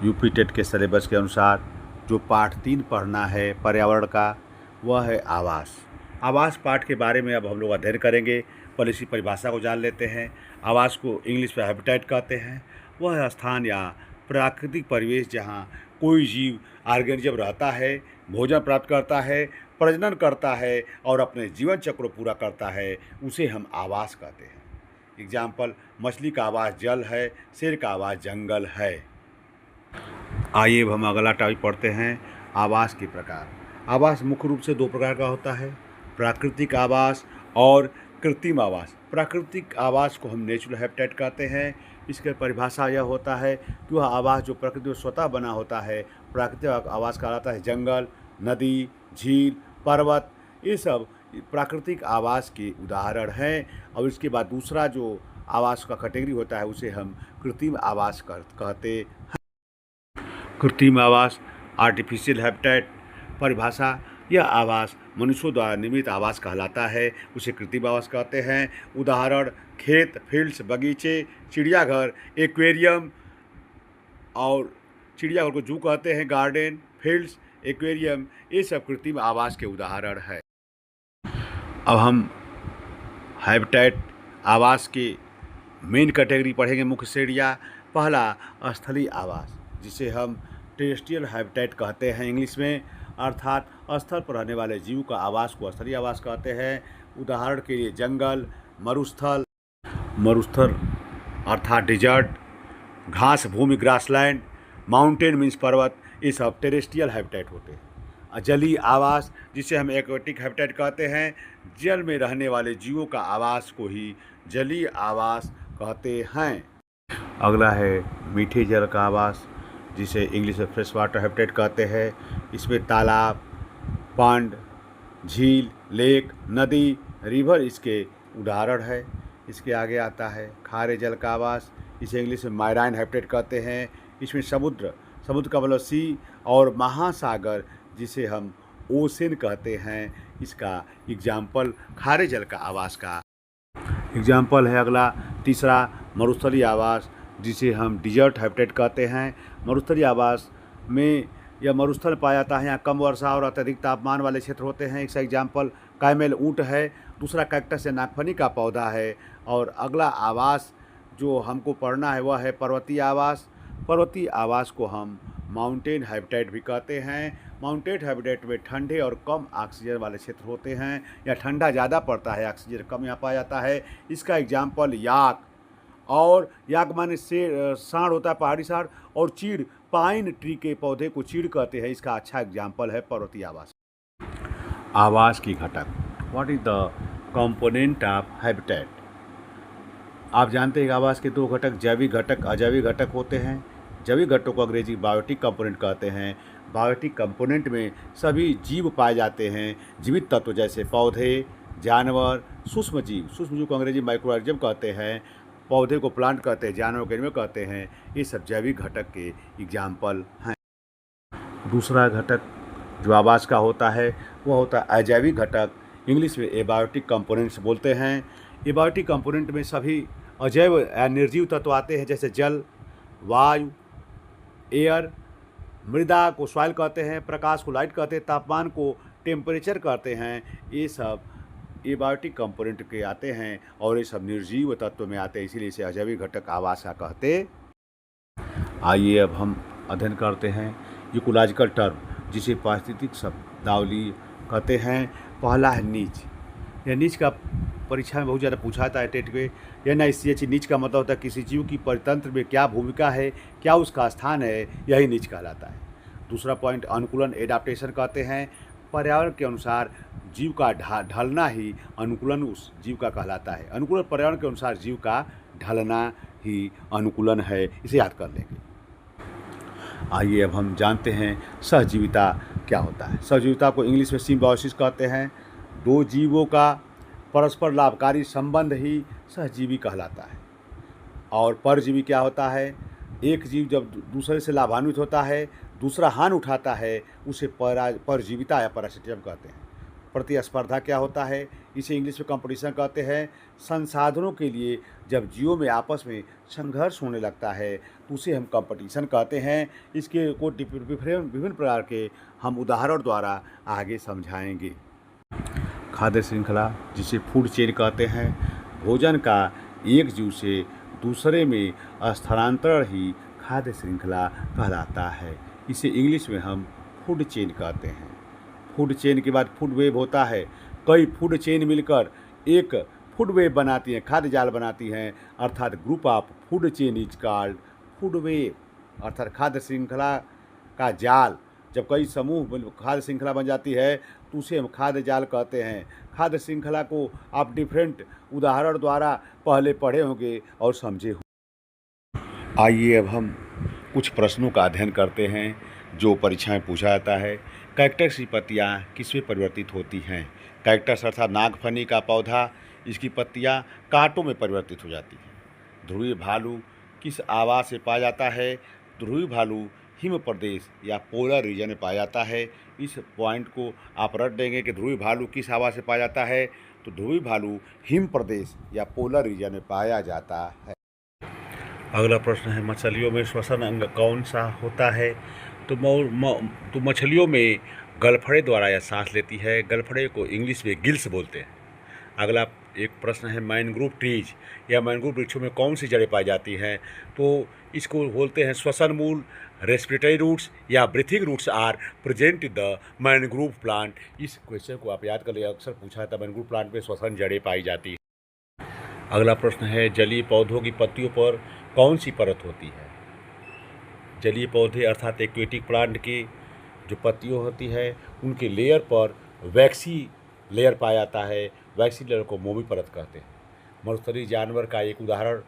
UP TET के syllabus के अनुसार जो पाठ 3 पढ़ना है पर्यावरण का, वह है आवास। आवास पाठ के बारे में अब हम लोग अध्ययन करेंगे। पहले इसी परिभाषा को जान लेते हैं। आवास को इंग्लिश में हैबिटेट कहते हैं। वह है स्थान या प्राकृतिक परिवेश जहाँ कोई जीव ऑर्गेनिज्म रहता है, भोजन प्राप्त करता है, प्रजनन करता है और अपने जीवन चक्र को पूरा करता है, उसे हम आवास कहते हैं। एग्जाम्पल, मछली का आवास जल है, शेर का आवास जंगल है। आइए अब हम अगला टॉपिक पढ़ते हैं, आवास के प्रकार। आवास मुख्य रूप से 2 प्रकार का होता है, प्राकृतिक आवास और कृत्रिम आवास। प्राकृतिक आवास को हम नेचुरल हैबिटेट कहते हैं। इसकी परिभाषा यह होता है कि वह आवास जो प्रकृति में स्वतः बना होता है। प्राकृतिक आवास कहलाता है जंगल, नदी, झील, पर्वत, ये सब प्राकृतिक आवास के उदाहरण हैं। और इसके बाद दूसरा जो आवास का कैटेगरी होता है उसे हम कृत्रिम आवास कहते हैं। कृत्रिम आवास, आर्टिफिशियल हैबिटेट। परिभाषा, यह आवास मनुष्यों द्वारा निर्मित आवास कहलाता है, उसे कृत्रिम आवास कहते हैं। उदाहरण, खेत, फील्ड्स, बगीचे, चिड़ियाघर, एक्वेरियम, और चिड़ियाघर को जू कहते हैं, गार्डन, फील्ड्स, एक्वेरियम, ये सब कृत्रिम आवास के उदाहरण है। अब हम हैबिटेट आवास की मेन कैटेगरी पढ़ेंगे, मुख्य श्रेणियाँ। पहला, स्थलीय आवास, जिसे हम टेरेस्ट्रियल हैबिटेट कहते हैं इंग्लिश में, अर्थात स्थल पर रहने वाले जीव का आवास को स्थलीय आवास कहते हैं। उदाहरण के लिए जंगल, मरुस्थल अर्थात डिजर्ट, घास भूमि ग्रासलैंड, माउंटेन मीन्स पर्वत, ये सब टेरेस्ट्रियल हैबिटेट होते हैं। जलीय आवास, जिसे हम एक्वेटिक हैबिटेट कहते हैं, जल में रहने वाले जीवों का आवास को ही जलीय आवास कहते हैं। अगला है मीठे जल का आवास, जिसे इंग्लिश में फ्रेश वाटर हैबिटेट कहते हैं। इसमें तालाब, पॉन्ड, झील, लेक, नदी, रिवर इसके उदाहरण है। इसके आगे आता है खारे जल का आवास, इसे इंग्लिश में मैराइन हैबिटेट कहते हैं। इसमें समुद्र का मतलब सी, और महासागर जिसे हम ओशन कहते हैं, इसका एग्जाम्पल खारे जल का आवास का एग्जाम्पल है। अगला तीसरा, मरुस्थलीय आवास, जिसे हम डिजर्ट हैबिटेट कहते हैं। मरुस्थलीय आवास में यह मरुस्थल पाया जाता है, यहाँ कम वर्षा और अत्यधिक तापमान वाले क्षेत्र होते हैं। इसका एग्जाम्पल कैमल ऊँट है। दूसरा, कैक्टस या नागफनी का पौधा है। और अगला आवास जो हमको पढ़ना है वह है पर्वतीय आवास। पर्वतीय आवास को हम माउंटेन हैबिटेट भी कहते हैं। माउंटेन हैबिटेट में ठंडे और कम ऑक्सीजन वाले क्षेत्र होते हैं, या ठंडा ज़्यादा पड़ता है, ऑक्सीजन कम यहाँ पाया जाता है। इसका एग्जाम्पल याक, और याक माने से साढ़ होता है, पहाड़ी साढ़, और चीड़, पाइन ट्री के पौधे को चीड़ कहते हैं। इसका अच्छा एग्जाम्पल है पर्वतीय आवास। आवास की घटक, what is the component of habitat. आप जानते हैं कि आवास के 2 घटक, जैविक घटक, अजैविक घटक होते हैं। जैविक घटकों को अंग्रेजी बायोटिक कंपोनेंट कहते हैं। बायोटिक कंपोनेंट में सभी जीव पाए जाते हैं, जीवित तत्व जैसे पौधे, जानवर, सूक्ष्म जीव को अंग्रेजी माइक्रोऑर्गेनिज्म कहते हैं। पौधे को प्लांट कहते हैं, जानवर को एनिमल कहते हैं। ये सब जैविक घटक के एग्जाम्पल हैं। दूसरा घटक जो आवास का होता है वह होता है अजैविक घटक, इंग्लिश में एबायोटिक कंपोनेंट्स बोलते हैं। एबायोटिक कंपोनेंट में सभी अजैव या निर्जीव तत्व आते हैं, जैसे जल, वायु, एयर, मृदा को सॉइल कहते हैं, प्रकाश को लाइट कहते हैं, तापमान को टेम्परेचर कहते हैं। ये सब एबायोटिक कंपोनेंट के आते हैं, और ये सब निर्जीव तत्व में आते हैं, इसीलिए इसे अजैविक घटक आवास का कहते। आइए अब हम अध्ययन करते हैं इकोलॉजिकल टर्म, जिसे पारिस्थितिक शब्दावली कहते हैं। पहला है नीच। यह नीच का परीक्षा में बहुत ज़्यादा पूछा जाता है, टेट में। NICH, नीच का मतलब होता है किसी जीव की परितंत्र में क्या भूमिका है, क्या उसका स्थान है, यही नीच कहलाता है। दूसरा पॉइंट, अनुकूलन, एडाप्टेशन कहते हैं। पर्यावरण के अनुसार जीव का ढलना ही अनुकूलन उस जीव का कहलाता है। अनुकूलन पर्यावरण के अनुसार जीव का ढलना ही अनुकूलन है, इसे याद कर लेंगे। आइए अब हम जानते हैं सहजीविता क्या होता है। सहजीविता को इंग्लिश में सिम्बायोसिस कहते हैं। 2 जीवों का परस्पर लाभकारी संबंध ही सहजीवी कहलाता है। और परजीवी क्या होता है, एक जीव जब दूसरे से लाभान्वित होता है, दूसरा हानि उठाता है, उसे परजीविता या पैरासिटिज्म कहते हैं। प्रतिस्पर्धा क्या होता है, इसे इंग्लिश में कंपटीशन कहते हैं। संसाधनों के लिए जब जीवों में आपस में संघर्ष होने लगता है तो उसे हम कंपटीशन कहते हैं। इसके को विभिन्न प्रकार के हम उदाहरण द्वारा आगे समझाएंगे। खाद्य श्रृंखला, जिसे फूड चेन कहते हैं, भोजन का एक जीव से दूसरे में स्थानांतरण ही खाद्य श्रृंखला कहलाता है। इसे इंग्लिश में हम फूड चेन कहते हैं। फूड चेन के बाद फूड वेब होता है। कई फूड चेन मिलकर एक फूड वेब बनाती हैं, खाद्य जाल बनाती हैं, अर्थात group of food chain is called food web. अर्थात खाद्य श्रृंखला का जाल, जब कई समूह खाद्य श्रृंखला बन जाती है तो उसे हम खाद्य जाल कहते हैं। खाद्य श्रृंखला को आप डिफरेंट उदाहरण द्वारा पहले पढ़े होंगे और समझे होंगे। आइए अब हम कुछ प्रश्नों का अध्ययन करते हैं जो परीक्षा में पूछा जाता है। कैक्टस की पत्तियाँ किसमें परिवर्तित होती हैं? कैक्टस अर्थात नागफनी का पौधा, इसकी पत्तियाँ कांटों में परिवर्तित हो जाती हैं। ध्रुवीय भालू किस आवास से पाया जाता है? ध्रुवीय भालू हिम प्रदेश या पोलर रीजन में पाया जाता है। इस पॉइंट को आप रट देंगे कि ध्रुवीय भालू किस आवास से पाया जाता है, तो ध्रुवीय भालू हिम प्रदेश या पोलर रीजन में पाया जाता है। अगला प्रश्न है, मछलियों में श्वसन अंग कौन सा होता है? तो मछलियों में गलफड़े द्वारा यह सांस लेती है। गलफड़े को इंग्लिश में गिल्स बोलते हैं। अगला एक प्रश्न है, मैनग्रोव ट्रीज या मैनग्रोव वृक्षों में कौन सी जड़ें पाई जाती हैं? तो इसको बोलते हैं श्वसन मूल। रेस्पिरेटरी रूट्स या breathing roots are present in the mangrove plant. इस क्वेश्चन को आप याद कर लिए, अक्सर पूछा था, मैनग्रोव प्लांट में श्वसन जड़ें पाई जाती हैं। अगला प्रश्न है, जलीय पौधों की पत्तियों पर कौन सी परत होती है? जलीय पौधे अर्थात एक्वेटिक प्लांट की जो पत्तियों होती है उनके लेयर पर वैक्सी लेयर पाया जाता है। वैक्सी लेयर को मोमी परत कहते हैं। मरुस्थलीय जानवर का एक उदाहरण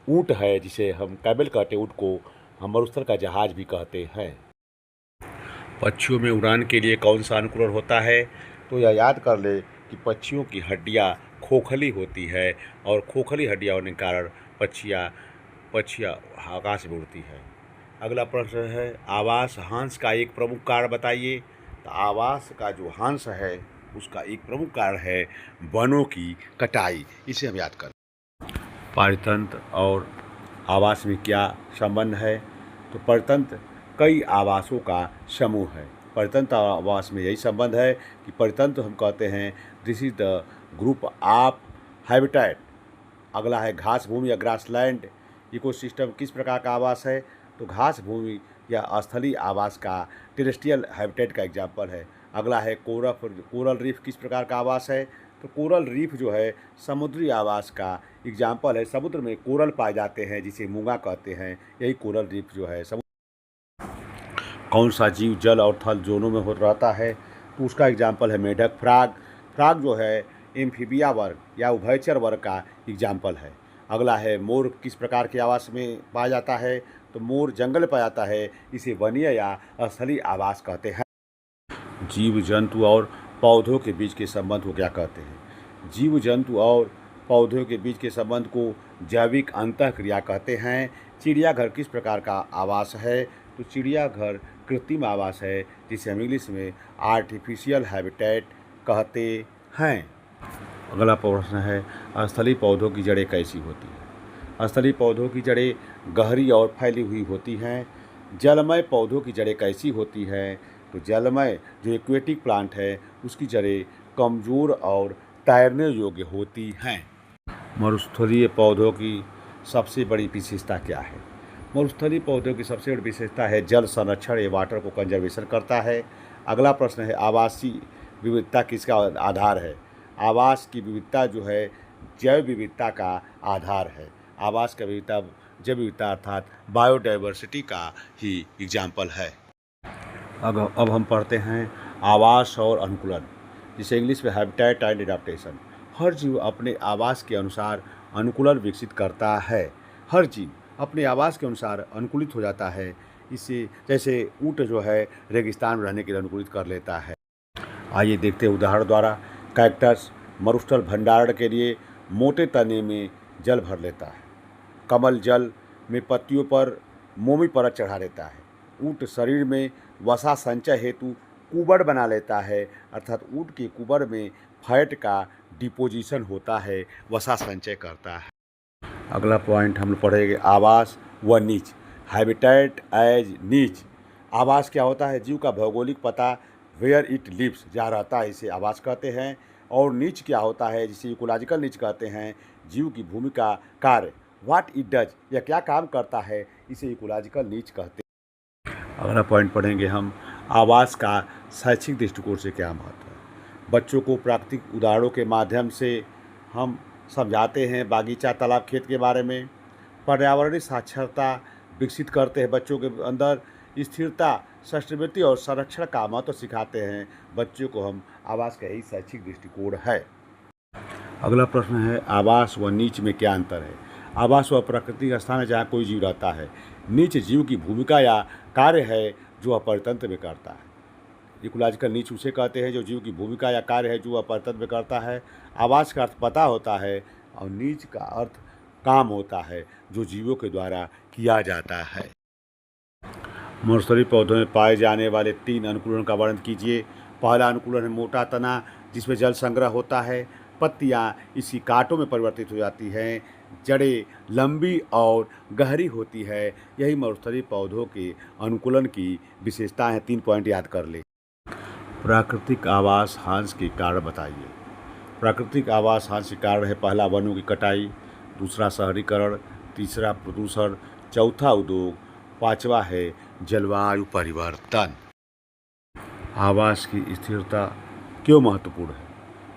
ऊँट है, जिसे हम कैमल कहते हैं। ऊँट को हम मरुस्थल का जहाज भी कहते हैं। पक्षियों में उड़ान के लिए कौन सा अनुकूलन होता है? तो यह याद कर ले कि पक्षियों की हड्डियाँ खोखली होती है और खोखली हड्डियाँ होने के कारण पक्षियाँ आकाश में उड़ती है। अगला प्रश्न है, आवास हंस का एक प्रमुख कारण बताइए। तो आवास का जो हंस है उसका एक प्रमुख कारण है वनों की कटाई। इसे हम याद करें। पारितंत्र और आवास में क्या संबंध है? तो पारितंत्र कई आवासों का समूह है। पारितंत्र आवास में यही संबंध है कि पारितंत्र हम कहते हैं this is the group of habitat. अगला है, घास भूमि या ग्रासलैंड इकोसिस्टम किस प्रकार का आवास है? तो घास भूमि या स्थलीय आवास का टेरेस्ट्रियल हैबिटेट का एग्जाम्पल है। अगला है, कोरल रीफ किस प्रकार का आवास है? तो कोरल रीफ जो है समुद्री आवास का एग्जाम्पल है। समुद्र में कोरल पाए जाते हैं जिसे मूंगा कहते हैं। यही कोरल रीफ जो है। कौन सा जीव जल और थल दोनों में रहता है? तो उसका एग्जाम्पल है मेढक। फ्राग जो है एम्फीबिया वर्ग या उभयचर वर्ग का एग्जाम्पल है। अगला है, मोर किस प्रकार के आवास में पाया जाता है? तो मोर जंगल में पाया जाता है। इसे वनीय या स्थलीय आवास कहते हैं। जीव जंतु और पौधों के बीच के संबंध को क्या कहते हैं? जीव जंतु और पौधों के बीच के संबंध को जैविक अंतःक्रिया कहते हैं। चिड़ियाघर किस प्रकार का आवास है? तो चिड़ियाघर कृत्रिम आवास है, जिसे हम इंग्लिश में आर्टिफिशियल हैबिटेट कहते हैं। अगला प्रश्न है, स्थलीय पौधों की जड़ें कैसी होती हैं? स्थलीय पौधों की जड़ें गहरी और फैली हुई होती हैं। जलमय पौधों की जड़ें कैसी होती हैं? तो जलमय जो एक्वेटिक प्लांट है उसकी जड़ें कमज़ोर और तैरने योग्य होती हैं। मरुस्थलीय पौधों की सबसे बड़ी विशेषता क्या है? मरुस्थलीय पौधों की सबसे बड़ी विशेषता है जल संरक्षण, ये वाटर को कंजर्वेशन करता है। अगला प्रश्न है, आवासीय विविधता किसका आधार है? आवास की विविधता जो है जैव विविधता का आधार है। आवास का विविधता जैव विविधता अर्थात बायोडाइवर्सिटी का ही एग्जाम्पल है। अब हम पढ़ते हैं आवास और अनुकूलन, जिसे इंग्लिश में हैबिटेट एंड एडाप्टेशन। हर जीव अपने आवास के अनुसार अनुकूलन विकसित करता है। हर जीव अपने आवास के अनुसार अनुकूलित हो जाता है। इससे जैसे ऊँट जो है रेगिस्तान में रहने के लिए अनुकूलित कर लेता है। आइए देखते हैं उदाहरण द्वारा। कैक्टस मरुस्थल भंडारण के लिए मोटे तने में जल भर लेता है। कमल जल में पत्तियों पर मोमी परत चढ़ा लेता है। ऊँट शरीर में वसा संचय हेतु कुबड़ बना लेता है, अर्थात ऊँट के कुबड़ में फैट का डिपोजिशन होता है, वसा संचय करता है। अगला पॉइंट हम लोग पढ़ेंगे आवास व नीच, हैबिटेट एज नीच। आवास क्या होता है? जीव का भौगोलिक पता, वेयर इट लिव्स, जहाँ रहता है इसे आवास कहते हैं। और नीच क्या होता है? जिसे इकोलॉजिकल नीच कहते हैं। जीव की भूमिका, कार्य, व्हाट इट डज, यह क्या काम करता है, इसे इकोलॉजिकल नीच कहते हैं। अगला पॉइंट पढ़ेंगे हम आवास का शैक्षिक दृष्टिकोण से क्या महत्व है। बच्चों को प्राकृतिक उदाहरणों के माध्यम से हम समझाते हैं, बागीचा, तालाब, खेत के बारे में। पर्यावरणीय साक्षरता विकसित करते हैं, बच्चों के अंदर स्थिरता, सस्टेनेबिलिटी और संरक्षण का महत्व सिखाते हैं। बच्चों को हम आवास का यही शैक्षिक दृष्टिकोण है। अगला प्रश्न है आवास व नीच में क्या अंतर है। आवास वह प्राकृतिक स्थान है जहाँ कोई जीव रहता है। नीच जीव की भूमिका या कार्य है जो वह परितंत्र में करता है। इकोलॉजिकल नीच उसे कहते हैं जो जीव की भूमिका या कार्य है जो वह परितंत्र में करता है। आवास का अर्थ पता होता है और नीच का अर्थ काम होता है जो जीवों के द्वारा किया जाता है। नर्सरी पौधों में पाए जाने वाले 3 अनुकूलन का वर्णन कीजिए। पहला अनुकूलन है मोटा तना, जिसमें जल संग्रह होता है। पत्तियां इसी कांटों में परिवर्तित हो जाती हैं। जड़ें लंबी और गहरी होती है। यही नर्सरी पौधों के अनुकूलन की विशेषता है। 3 पॉइंट याद कर ले। प्राकृतिक आवास ह्रास के कारण बताइए। प्राकृतिक आवास ह्रास के कारण है पहला वनों की कटाई, दूसरा शहरीकरण, तीसरा प्रदूषण, चौथा उद्योग, पांचवा है जलवायु परिवर्तन। आवास की स्थिरता क्यों महत्वपूर्ण है?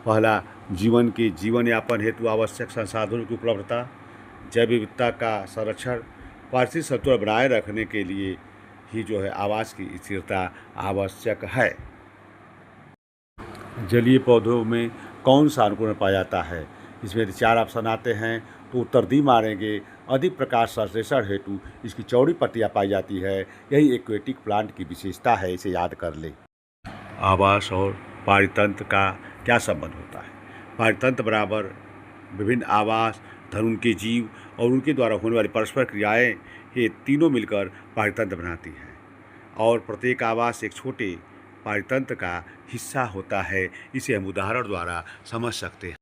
पहला, जीवन यापन हेतु आवश्यक संसाधनों की उपलब्धता, जैव विविधता का संरक्षण, पारिस्थितिक संतुलन बनाए रखने के लिए ही जो है आवास की स्थिरता आवश्यक है। जलीय पौधों में कौन सा अनुकूलन पाया जाता है? इसमें यदि 4 ऑप्शन आते हैं तो उत्तर डी मारेंगे। अधिक प्रकाश संश्लेषण हेतु इसकी चौड़ी पत्तियां पाई जाती है। यही एक्वेटिक प्लांट की विशेषता है, इसे याद कर ले। आवास और पारितंत्र का क्या संबंध होता है? पारितंत्र बराबर विभिन्न आवास, धन उनके जीव और उनके द्वारा होने वाली परस्पर क्रियाएं, ये तीनों मिलकर पारितंत्र बनाती हैं। और प्रत्येक आवास एक छोटे पारितंत्र का हिस्सा होता है। इसे हम उदाहरण द्वारा समझ सकते हैं।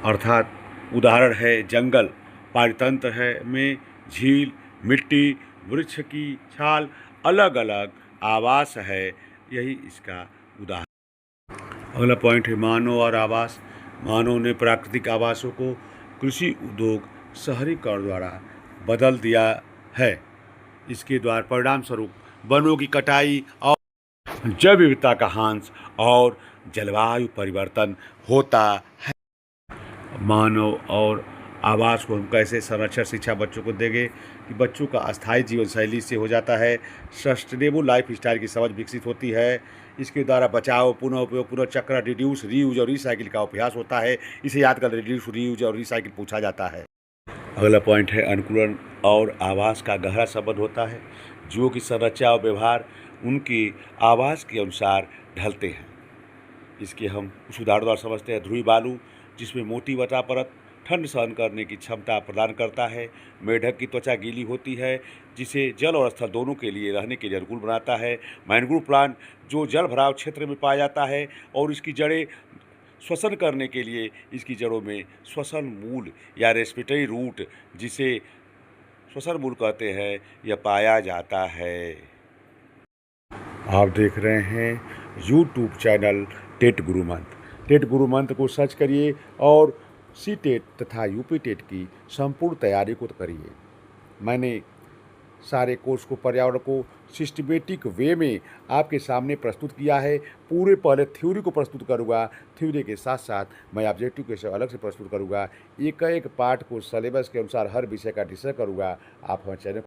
अर्थात उदाहरण है जंगल, पारितंत्र है में झील, मिट्टी, वृक्ष की छाल, अलग अलग आवास है। यही इसका उदाहरण। अगला पॉइंट है मानव और आवास। मानव ने प्राकृतिक आवासों को कृषि, उद्योग, शहरीकरण द्वारा बदल दिया है। इसके द्वारा परिणाम स्वरूप वनों की कटाई और जैव विविधता का ह्रास और जलवायु परिवर्तन होता है। मानव और आवास को हम कैसे संरक्षण शिक्षा बच्चों को देंगे कि बच्चों का अस्थायी जीवन शैली से हो जाता है। सस्टेनेबल लाइफ स्टाइल की समझ विकसित होती है। इसके द्वारा बचाव, पुनः उपयोग, पुनर्चक्र, रिड्यूस, रीयूज और रिसाइकिल का अभ्यास होता है। इसे याद कर रिड्यूस, रीयूज और रिसाइकिल पूछा जाता है। अगला पॉइंट है अनुकूलन और आवास का गहरा संबंध होता है। जीवों की संरचना और व्यवहार उनकी आवास के अनुसार ढलते हैं। इसके हम उस उदाहरण द्वारा समझते हैं। ध्रुवी बालू, जिसमें मोटी वटा परत ठंड सहन करने की क्षमता प्रदान करता है। मेढक की त्वचा गीली होती है, जिसे जल और स्थल दोनों के लिए रहने के लिए अनुकूल बनाता है। मैंग्रोव प्लांट, जो जल भराव क्षेत्र में पाया जाता है और इसकी जड़ें श्वसन करने के लिए इसकी जड़ों में श्वसन मूल या रेस्पिरेटरी रूट, जिसे श्वसन मूल कहते हैं, यह पाया जाता है। आप देख रहे हैं यूट्यूब चैनल टेट गुरु मंत्र। टेट गुरु मंत्र को सर्च करिए और सी टेट तथा यूपी टेट की संपूर्ण तैयारी को करिए। मैंने सारे कोर्स को, पर्यावरण को सिस्टमेटिक वे में आपके सामने प्रस्तुत किया है। पूरे पहले थ्योरी को प्रस्तुत करूँगा, थ्योरी के साथ साथ मैं ऑब्जेक्टिव क्वेश्चन अलग से प्रस्तुत करूँगा। एक एक पार्ट को सिलेबस के अनुसार हर विषय का डिस्कस करूँगा। आप हमारे चैनल